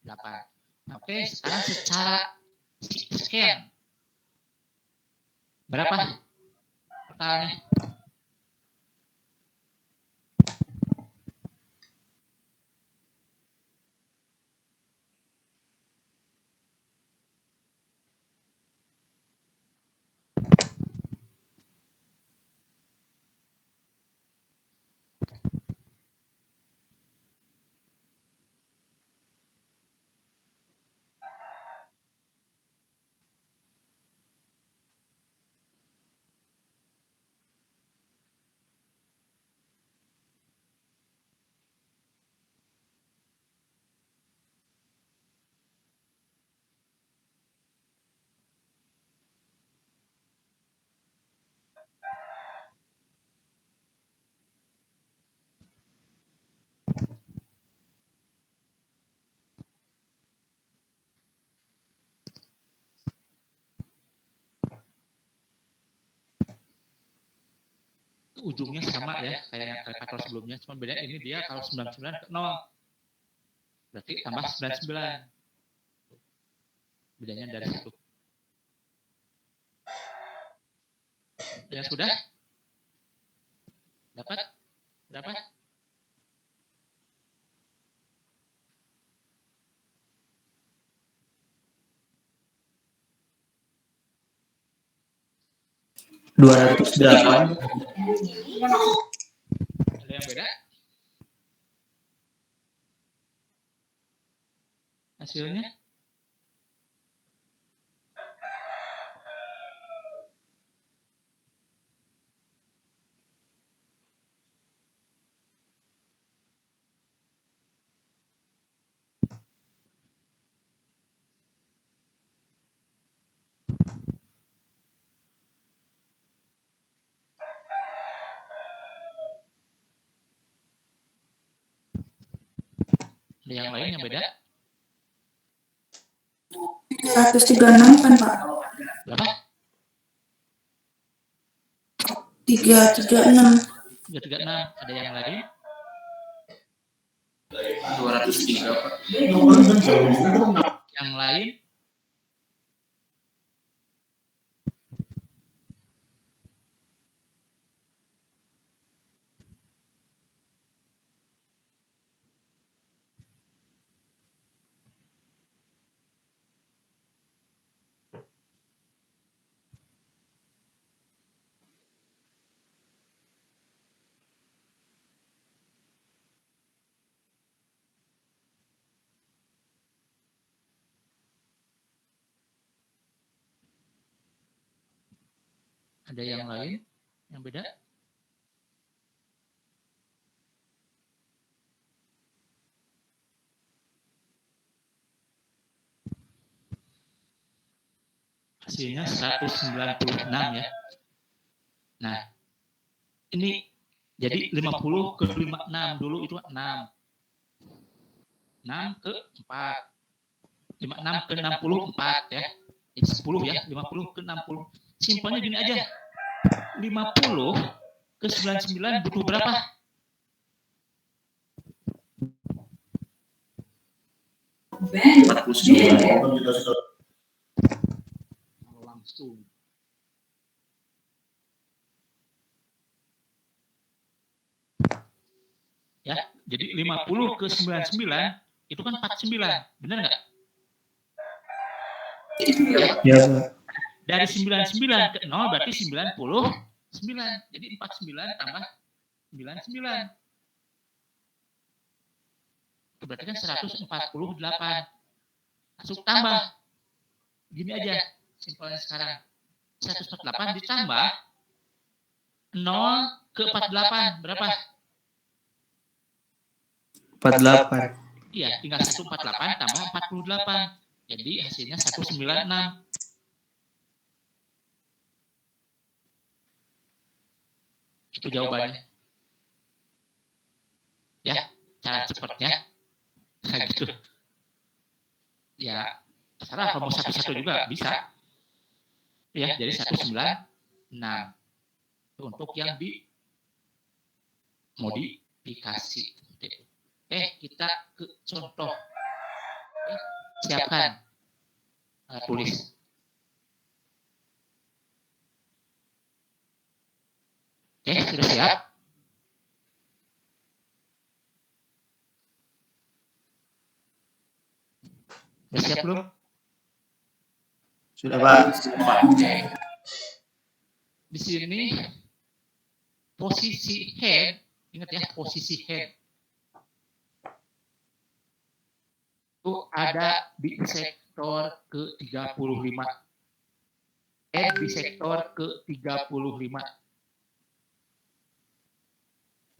Nah, oke, sekarang secara scan berapa totalnya? ujungnya sama ya kayak yang kalkulator sebelumnya, cuma beda ini dia kalau 99 ke 0 berarti tambah 99, bedanya dari situ. Ya sudah dapat berapa? $208. Ada yang beda? Hasilnya? Ada yang lain yang beda? 336 kan Pak? Berapa? 336. 336. Ada yang lain? 203, Pak. Yang lain? Ada yang lain yang beda? Hasilnya 196 ya. Nah, ini jadi 50 ke 56 dulu itu 6. 6 ke 4. 56 ke 64 ya. Jadi 10 ya, 50 ke 60. Simpelnya gini aja. 50 ke 99 butuh berapa? Langsung. Ya, jadi 50 ke 99 itu kan 49, benar nggak? Ya, Pak. Dari 99 ke 0 berarti 99. Jadi 49 tambah 99. Itu berarti kan 148. Masuk tambah. Gini aja simpelnya sekarang. 148 ditambah 0 ke 48 berapa? 48. Iya, tinggal 148 tambah 48. Jadi hasilnya 196. Itu jawabannya. Ya, cara cepatnya. Kayak gitu. Ya, terserah kalau mau satu-satu juga bisa. Ya, jadi 196. Untuk yang dimodifikasi. Kita ke contoh. Siapkan. Tulis. Sudah siap? Sudah siap belum? Sudah, Pak. Di sini posisi head, ingat ya posisi head. Itu ada di sektor ke-35. Head di sektor ke-35.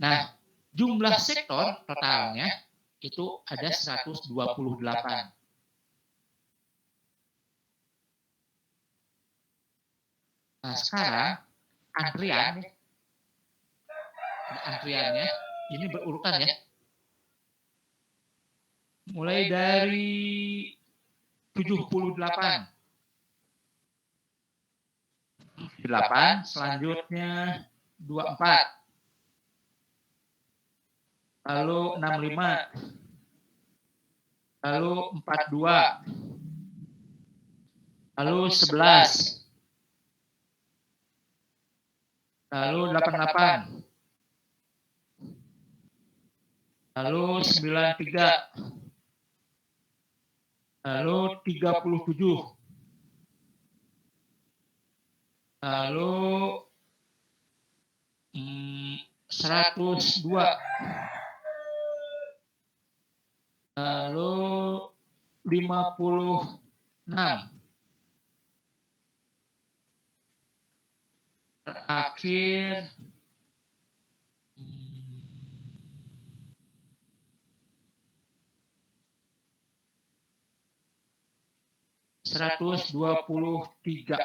Nah, jumlah sektor totalnya itu ada 128. Nah, sekarang antriannya ini berurutan ya. Mulai dari 78. 8, selanjutnya 24, lalu 65, lalu 42, lalu 11, lalu 88, lalu 93, lalu 37, lalu 102, lalu 56, terakhir 123.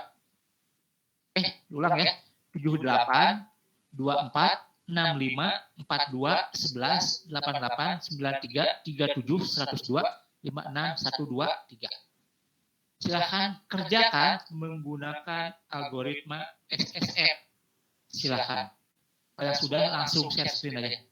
Ulang ya. 78, 24, 65, 42, 11, 88, 93, 37, 102, 56, 123. Silakan kerjakan menggunakan algoritma XSF. Silakan. Kalau sudah langsung share screen aja.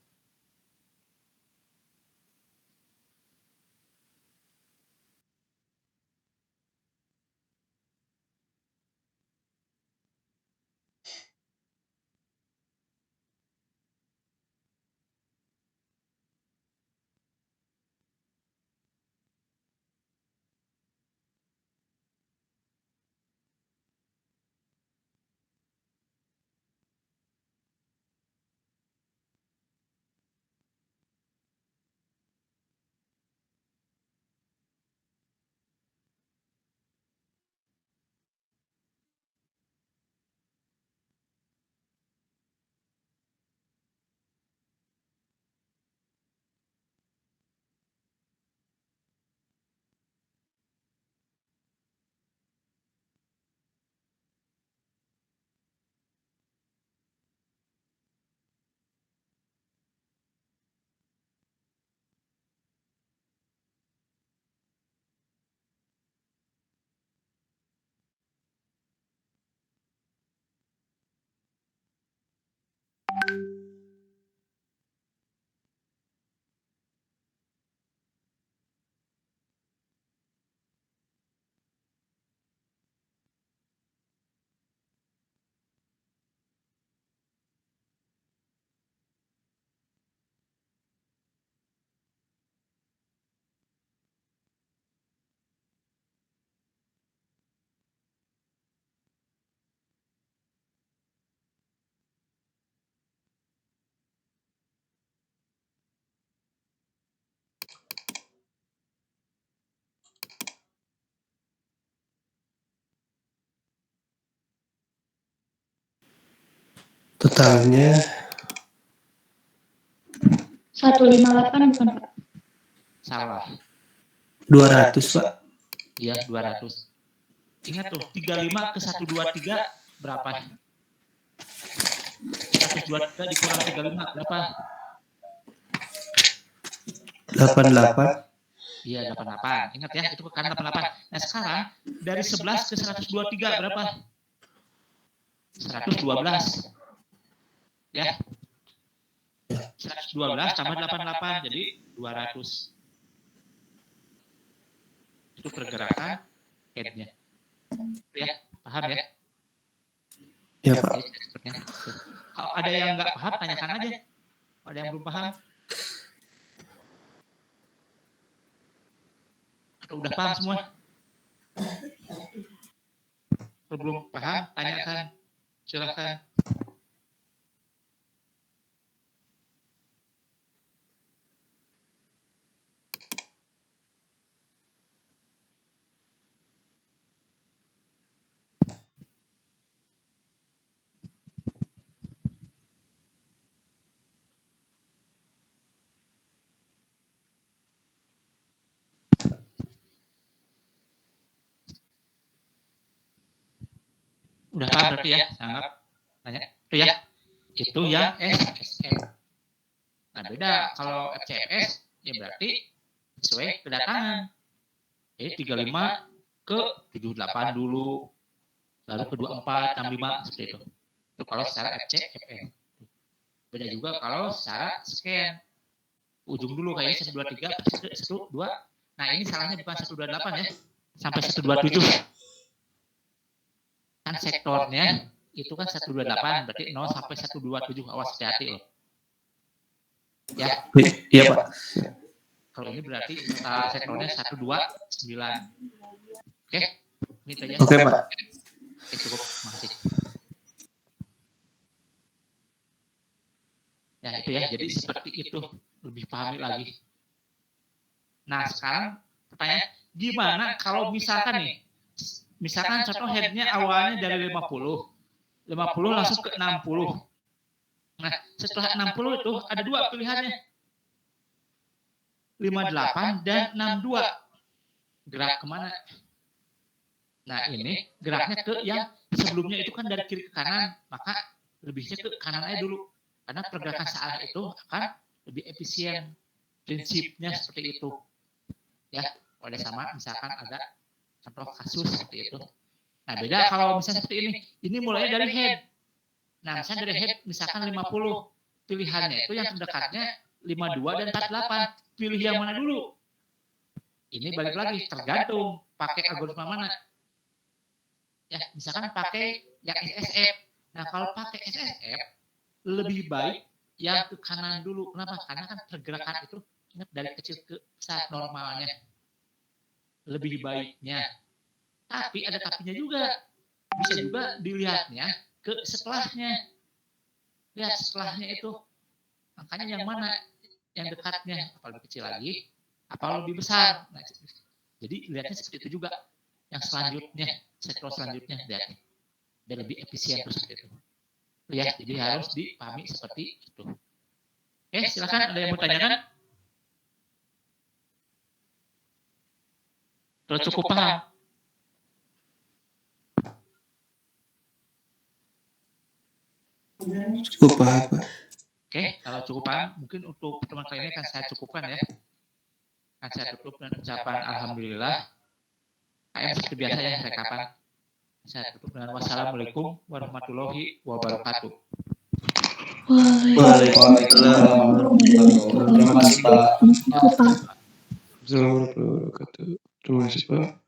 Totalnya 158 bukan Pak? Salah. 200, Pak. Iya, 200. Ingat tuh, 35 ke 123 berapa? 123 dikurang 35 berapa? 88. Iya, 88. Ingat ya, itu kan 88. Nah, sekarang dari 11 ke 123 berapa? 112. Ya. 112 tambah 88 jadi 200. Itu pergerakan head-nya. Ya, paham ya? Ya, Pak. Kalau ada yang nggak paham, tanyakan aja. Kalau ada yang belum paham. Atau udah paham semua? Kalau belum paham, tanyakan. Silakan. Udah paham berarti ya? Anggap tanya. Itu ya. Itu yang SSM. Nah, beda kalau FCFS ya berarti sesuai kedatangan. Jadi 35 ke 78 dulu, lalu ke 24, 65 seperti itu. Itu kalau secara FC, FM. Beda juga kalau secara scan. Ujung dulu kayaknya 123, 1, 2. Nah ini salahnya bukan 128 ya, sampai 127. Kan sektornya itu kan 128, berarti 0 sampai 127. Awas hati-hati loh. Ya. Iya Pak. Kalau ini berarti sektornya 129. Oke, ini aja. Oke Pak. Oke, cukup, makasih. Ya itu ya, jadi seperti itu, lebih pahami lagi. Nah sekarang pertanyaan, gimana kalau misalkan nih, misalkan contoh headnya awalnya dari 50 langsung ke 60. Nah setelah 60 itu ada dua pilihannya, 58 dan 62. Gerak kemana? Nah ini geraknya ke yang sebelumnya itu kan dari kiri ke kanan, maka lebihnya ke kanan aja dulu. Karena pergerakan saat itu akan lebih efisien. Prinsipnya seperti itu. Ya, oleh sama misalkan ada contoh kasus seperti itu. Nah beda kalau misalnya seperti ini. Ini mulainya dari head. Nah misalnya dari head misalkan 50. Pilihannya itu yang terdekatnya 52 dan 48. Pilih yang mana dulu? Ini balik lagi tergantung pakai algoritma mana. Ya, misalkan pakai yang SSF. Nah kalau pakai SSF lebih baik yang ke kanan dulu. Kenapa? Karena kan pergerakan itu ingat dari kecil ke besar normalnya. Lebih baiknya. Tapi ada tapinya juga. Bisa juga dilihatnya ke setelahnya. Lihat setelahnya itu. Makanya yang mana? Yang dekatnya. Apa lebih kecil lagi? Apa lebih besar? Nah, jadi lihatnya seperti itu juga. Yang selanjutnya. Sektor selanjutnya. Lihatnya. Dan lebih efisien seperti itu. Ya, jadi harus dipahami seperti itu. Oke, silakan ada yang mau tanyakan? Kalau cukup paham? Cukup paham Pak. Oke, kalau cukup paham, mungkin untuk pertemuan kali ini akan saya cukupkan ya. Akan saya tutup dengan ucapan Alhamdulillah. KM seperti biasa ya, rekapan. Saya tutup dengan wassalamualaikum warahmatullahi wabarakatuh. Waalaikumsalam. Terima kasih Pak. Cukup, Pak. Assalamualaikum warahmatullahi wabarakatuh. Terima kasih Pak.